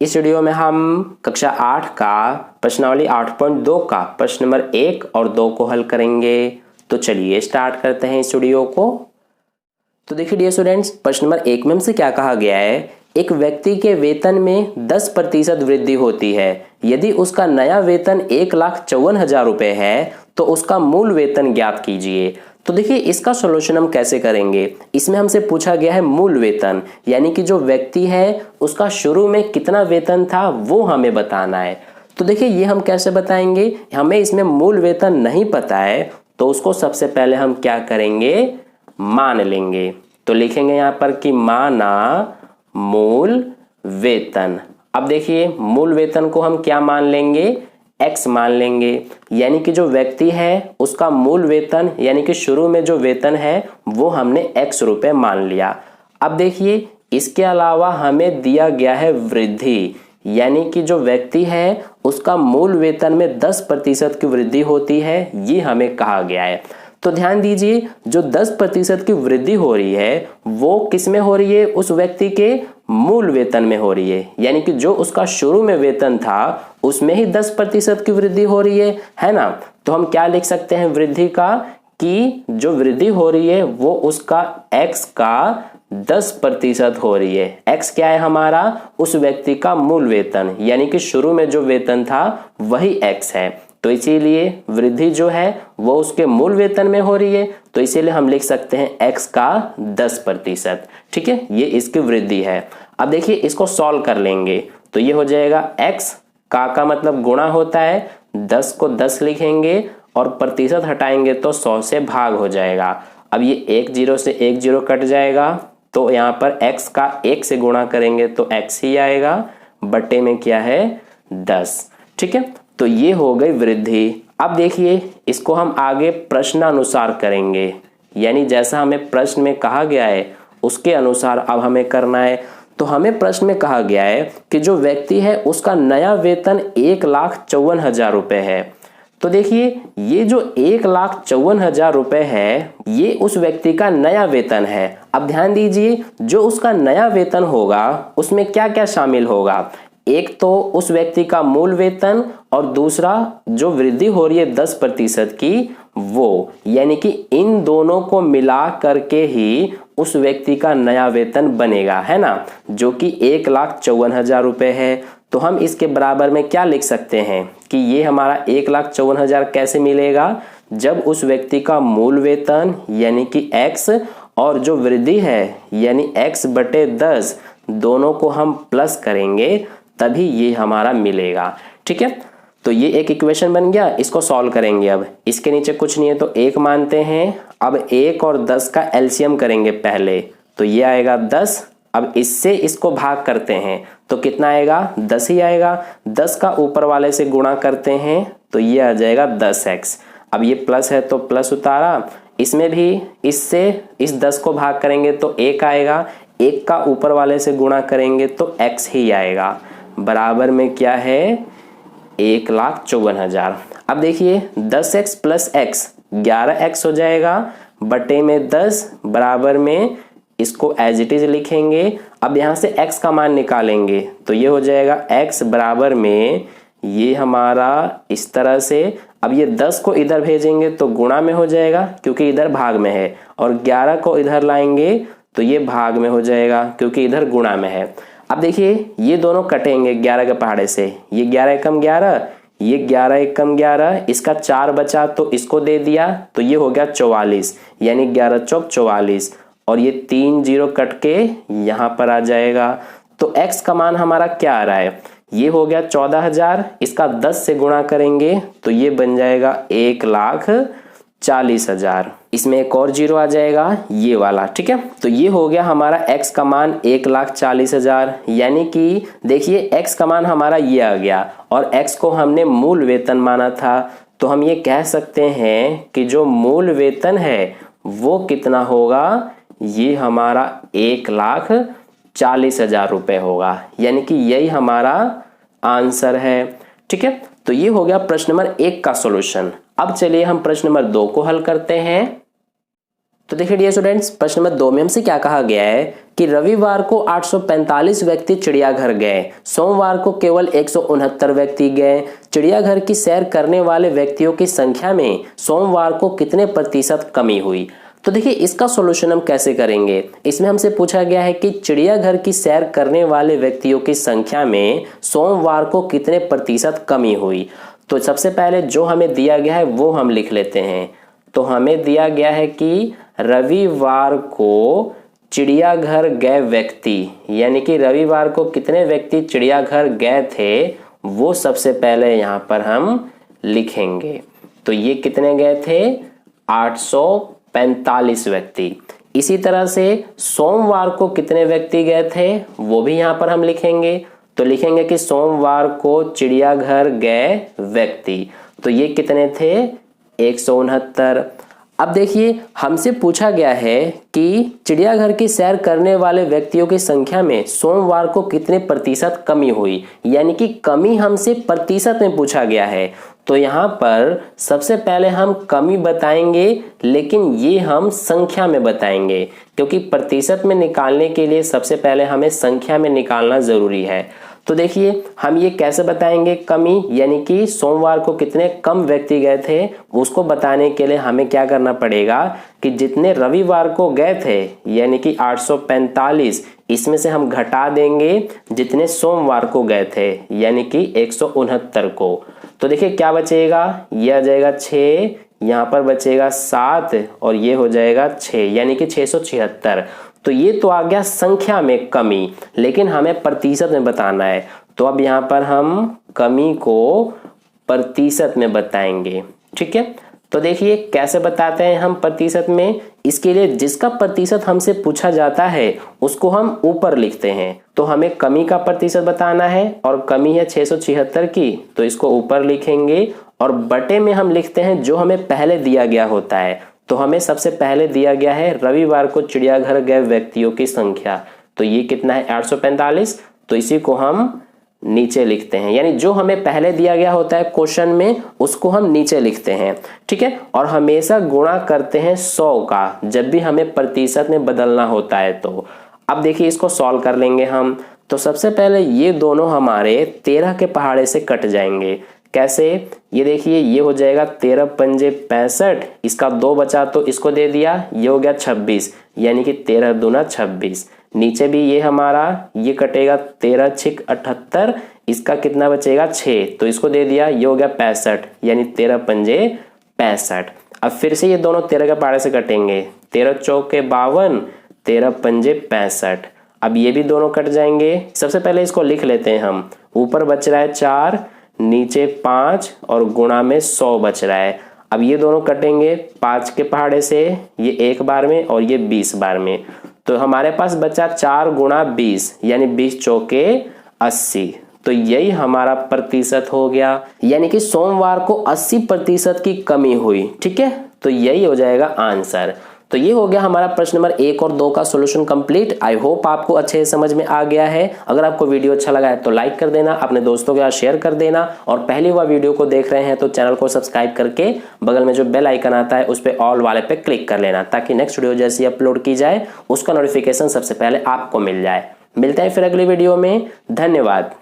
इस वीडियो में हम कक्षा 8 का प्रश्नावली 8.2 का प्रश्न नंबर 1 और 2 को हल करेंगे। तो चलिए स्टार्ट करते हैं इस वीडियो को। तो देखिए डियर स्टूडेंट्स, प्रश्न नंबर 1 में हमसे क्या कहा गया है। एक व्यक्ति के वेतन में 10% वृद्धि होती है। यदि उसका नया वेतन 1,54,000 रुपए है तो उसका मूल वेतन ज्ञात कीजिए। तो देखिए इसका सॉल्यूशन हम कैसे करेंगे। इसमें हमसे पूछा गया है मूल वेतन, यानी कि जो व्यक्ति है उसका शुरू में कितना वेतन था वो हमें बताना है। तो देखिए ये हम कैसे बताएंगे, हमें इसमें मूल वेतन नहीं पता है तो उसको सबसे पहले हम क्या करेंगे, मान लेंगे। तो लिखेंगे यहाँ पर कि माना मूल वेतन। अब देखिए मूल वेतन को हम क्या मान लेंगे, x मान लेंगे, यानी कि जो व्यक्ति है उसका मूल वेतन यानी कि शुरू में जो वेतन है वो हमने x रुपए मान लिया। अब देखिए इसके अलावा हमें दिया गया है वृद्धि, यानी कि जो व्यक्ति है उसका मूल वेतन में 10% की वृद्धि होती है, ये हमें कहा गया है। तो ध्यान दीजिए जो 10% की वृद्धि हो रही है वो किस में हो रही है, उस व्यक्ति के मूल वेतन में हो रही है, यानी कि जो उसका शुरू में वेतन था उसमें ही 10% की वृद्धि हो रही है ना। तो हम क्या लिख सकते हैं वृद्धि का, कि जो वृद्धि हो रही है वो उसका x का 10% हो रही है। x क्या है हमारा, उस व्यक्ति का मूल वेतन, यानी कि शुरू में जो वेतन था वही x है। तो इसीलिए वृद्धि जो है वो उसके मूल वेतन में हो रही है, तो इसीलिए हम लिख सकते हैं x का 10%। ठीक है, ये इसकी वृद्धि है। अब देखिए इसको सॉल्व कर लेंगे तो ये हो जाएगा x का मतलब गुणा होता है, 10 को 10 लिखेंगे और प्रतिशत हटाएंगे तो 100 से भाग हो जाएगा। अब ये 1 0 से 1 0 कट जाएगा, तो यहाँ पर x का 1 से गुणा करेंगे तो x ही आएगा, बटे में क्या है 10। ठीक है, तो ये हो गई वृद्धि। अब देखिए इसको हम आगे प्रश्न अनुसार करेंगे, यानी जैसा हमें प्रश्न में कहा गया है उसके अनुसार अब हमें करना है। तो हमें प्रश्न में कहा गया है कि जो व्यक्ति है उसका नया वेतन 1,54,000 रुपए है। तो देखिए ये जो 1,54,000 रुपए है ये उस व्यक्ति का नया वेतन है। अब ध्यान दीजिए जो उसका नया वेतन होगा उसमें क्या क्या शामिल होगा, एक तो उस व्यक्ति का मूल वेतन और दूसरा जो वृद्धि हो रही है 10% की वो, यानी कि इन दोनों को मिला करके ही उस व्यक्ति का नया वेतन बनेगा, है ना, जो कि 1,54,000 रुपए है। तो हम इसके बराबर में क्या लिख सकते हैं कि ये हमारा 1,54,000 कैसे मिलेगा, जब उस व्यक्ति का मूल वेतन यानी कि x और जो वृद्धि है यानी x बटे 10 दोनों को हम प्लस करेंगे तभी ये हमारा मिलेगा। ठीक है, तो ये एक इक्वेशन बन गया, इसको सॉल्व करेंगे। अब इसके नीचे कुछ नहीं है तो 1 मानते हैं। अब 1 और 10 का एलसीएम करेंगे पहले, तो ये आएगा 10। अब इससे इसको भाग करते हैं तो कितना आएगा, 10 ही आएगा। 10 का ऊपर वाले से गुणा करते हैं तो ये आ जाएगा 10x। अब ये प्लस है तो प्लस उतारा, इसमें भी इससे इस 10 को भाग करेंगे तो 1 आएगा। 1 का ऊपर वाले से गुणा करेंगे तो x ही आएगा, बराबर में क्या है 1,54,000। अब देखिए 10x प्लस x 11x हो जाएगा, बटे में 10 बराबर में इसको एज इट इज लिखेंगे। अब यहाँ से x का मान निकालेंगे तो ये हो जाएगा x बराबर में ये हमारा इस तरह से। अब ये 10 को इधर भेजेंगे तो गुणा में हो जाएगा क्योंकि इधर भाग में है, और 11 को इधर लाएंगे तो ये भाग में हो जाएगा क्योंकि इधर गुणा में है। अब देखिए ये दोनों कटेंगे 11 के पहाड़े से, ये 11 एकम 11, ये 11 एकम 11, इसका 4 बचा तो इसको दे दिया तो ये हो गया 44, यानी 11 चौक 44, और ये 3 0 कट के यहाँ पर आ जाएगा। तो x का मान हमारा क्या आ रहा है, ये हो गया 14,000, इसका 10 से गुणा करेंगे तो ये बन जाएगा 1,40,000। इसमें एक और 0 आ जाएगा ये वाला। ठीक है, तो ये हो गया हमारा x का मान 1,40,000, यानी कि देखिए x का मान हमारा ये आ गया और x को हमने मूल वेतन माना था। तो हम ये कह सकते हैं कि जो मूल वेतन है वो कितना होगा, ये हमारा 1,40,000 रुपए होगा, यानी कि यही हमारा आंसर है। ठीक है, तो ये हो गया प्रश्न नंबर 1 का सॉल्यूशन। अब चलिए हम प्रश्न नंबर 2 को हल करते हैं। तो देखिए डियर स्टूडेंट्स, प्रश्न नंबर 2 में हमसे क्या कहा गया है कि रविवार को 845 व्यक्ति चिड़ियाघर गए, सोमवार को केवल 169 व्यक्ति गए। चिड़ियाघर की सैर करने वाले व्यक्तियों की संख्या में सोमवार को कितने प्रतिशत कमी हुई। तो देखिए इसका सॉल्यूशन हम कैसे करेंगे। इसमें हमसे पूछा गया है कि चिड़ियाघर की सैर करने वाले व्यक्तियों की संख्या में सोमवार को कितने प्रतिशत कमी हुई। तो सबसे पहले जो हमें दिया गया है वो हम लिख लेते हैं। तो हमें दिया गया है कि रविवार को चिड़ियाघर गए व्यक्ति, यानी कि रविवार को कितने व्यक्ति चिड़ियाघर गए थे वो सबसे पहले यहाँ पर हम लिखेंगे। तो ये कितने गए थे, 845 व्यक्ति। इसी तरह से सोमवार को कितने व्यक्ति गए थे वो भी यहाँ पर हम लिखेंगे। तो लिखेंगे कि सोमवार को चिड़ियाघर गए व्यक्ति, तो ये कितने थे, 169। अब देखिए हमसे पूछा गया है कि चिड़ियाघर की सैर करने वाले व्यक्तियों की संख्या में सोमवार को कितने प्रतिशत कमी हुई, यानी कि कमी हमसे प्रतिशत में पूछा गया है। तो यहाँ पर सबसे पहले हम कमी बताएंगे, लेकिन ये हम संख्या में बताएंगे, क्योंकि प्रतिशत में निकालने के लिए सबसे पहले हमें संख्या में निकालना जरूरी है। तो देखिए हम ये कैसे बताएंगे कमी, यानी कि सोमवार को कितने कम व्यक्ति गए थे उसको बताने के लिए हमें क्या करना पड़ेगा कि जितने रविवार को गए थे यानी कि 845, इसमें से हम घटा देंगे जितने सोमवार को गए थे यानी कि 169 को। तो देखिए क्या बचेगा, ये आ जाएगा 6, यहाँ पर बचेगा 7 और ये हो जाएगा 6, यानी कि 676। तो ये तो आ गया संख्या में कमी, लेकिन हमें प्रतिशत में बताना है। तो अब यहाँ पर हम कमी को प्रतिशत में बताएंगे, ठीक है। तो देखिए कैसे बताते हैं हम प्रतिशत में। इसके लिए जिसका प्रतिशत हमसे पूछा जाता है उसको हम ऊपर लिखते हैं। तो हमें कमी का प्रतिशत बताना है और कमी है 676 की, तो इसको ऊपर लिखेंगे और बटे में हम लिखते हैं जो हमें पहले दिया गया होता है। तो हमें सबसे पहले दिया गया है रविवार को चिड़ियाघर गए व्यक्तियों की संख्या, तो ये कितना है 845, तो इसी को हम नीचे लिखते हैं, यानी जो हमें पहले दिया गया होता है क्वेश्चन में उसको हम नीचे लिखते हैं, ठीक है। और हमेशा गुणा करते हैं 100 का जब भी हमें प्रतिशत में बदलना होता है। तो अब देखिए इसको सॉल्व कर लेंगे हम। तो सबसे पहले ये दोनों हमारे 13 के पहाड़े से कट जाएंगे। कैसे, ये देखिए ये हो जाएगा 13 पंजे 65, इसका 2 बचा तो इसको दे दिया, ये हो गया 26, यानी कि 13 दूना 26। नीचे भी ये हमारा ये कटेगा 13 छिक 78, इसका कितना बचेगा 6, तो इसको दे दिया, ये हो गया 65, यानी 13 पंजे 65। अब फिर से ये दोनों 13 के पहाड़े से कटेंगे, 13 चौके 52, 13 पंजे 65। अब ये भी दोनों कट जाएंगे। सबसे पहले इसको लिख लेते हैं हम। ऊपर बच रहा है 4, नीचे 5 और गुणा में 100 बच रहा है। अब ये दोनों कटेंगे 5 के पहाड़े से, ये 1 बार में और ये 20 बार में। तो हमारे पास बचा 4 गुणा 20, यानी 20 चौके 80। तो यही हमारा प्रतिशत हो गया, यानी कि सोमवार को 80% की कमी हुई, ठीक है। तो यही हो जाएगा आंसर। तो ये हो गया हमारा प्रश्न नंबर 1 और 2 का सॉल्यूशन कंप्लीट। आई होप आपको अच्छे से समझ में आ गया है। अगर आपको वीडियो अच्छा लगा है तो लाइक कर देना, अपने दोस्तों के साथ शेयर कर देना, और पहली बार वीडियो को देख रहे हैं तो चैनल को सब्सक्राइब करके बगल में जो बेल आइकन आता है उस पर ऑल वाले पे क्लिक कर लेना, ताकि नेक्स्ट वीडियो जैसी अपलोड की जाए उसका नोटिफिकेशन सबसे पहले आपको मिल जाए। मिलते हैं फिर अगली वीडियो में। धन्यवाद।